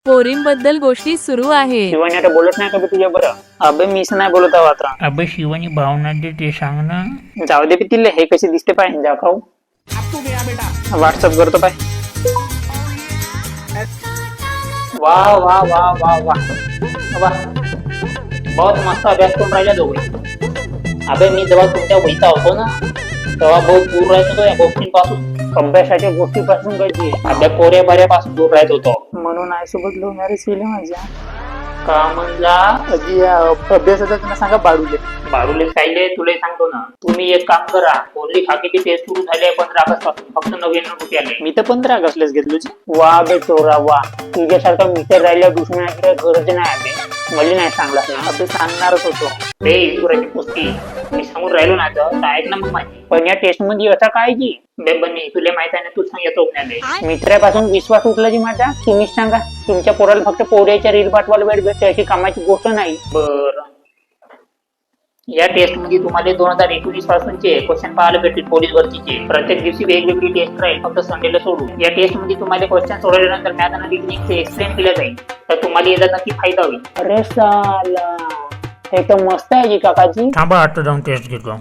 पोरींबद्दल गोष्टी सुरू आहे. शिवानी आता बोलत नाही का तुझ्या बरं? अबे मीच नाही बोलत आहो आता. अबे शिवानी भावना दे ते सांग ना. जाऊ दे तिले, हे कसे दिसते पाय जा खाऊ. व्हॉट्सअप करतो पाय. वाह वाह वाह वाह वाह वाह, बहुत मस्त अभ्यास करून राहिला दोघे. अबे मी जेव्हा तुमच्या वैता होतो ना तेव्हा बहुत दूर राहत होतो या गोष्टींपासून, अभ्यासाच्या गोष्टीपासून कधी आपल्या पोऱ्या बऱ्यापासून दूर राहत होतो. म्हणून आईसोबत लव्ह मॅरेज केली माझ्या. का म्हणला अजी अभ्यासाचं त्यांना सांगा बाळूले. बाळूले कायले तुला सांगतो ना, तुम्ही एक काम करा, ओनली खाकीची टेस्ट सुरू झाली आहे 15 ऑगस्ट पासून, फक्त 99 रुपये आले. मी तर 15 ऑगस्टलाच घेतलो. वा बे चोरा वा, तुझ्यासारखा मित्र राहिल्या दुसऱ्या गरज नाही आले. मला नाही सांगला ना, अभि सांगणारच होतो. ते इंदुराची पुस्ती मी सांगून राहिलो ना तर ऐक ना मग माझी. पण या टेस्ट मध्ये असा काय की बेबनी तुला माहित आहे ना, तू सांग येतो मित्रापासून विश्वास उठला जी माझा. तुम्हीच सांगा, तुमच्या पोराला फक्त पोऱ्याच्या रील पाठवायला वेळ भेटते अशी कामाची गोष्ट नाही. बर, या टेस्ट मध्ये तुम्हाला 2019 पासूनचे क्वेश्चन पाहायला भेटतील पोलीस भरतीचे. प्रत्येक दिवशी वेगवेगळी टेस्ट राहील, फक्त संडेला सोडून. या टेस्ट मध्ये तुम्हाला क्वेश्चन सोडवल्यानंतर मॅथ आणि रिजनिंग एक्सप्लेन केलं जाईल, तर तुम्हाला याचा नक्की फायदा होईल. अरे साला, हे तर मस्त आहे जी काकाजी. थांबा आता जाऊन टेस्ट घेतो.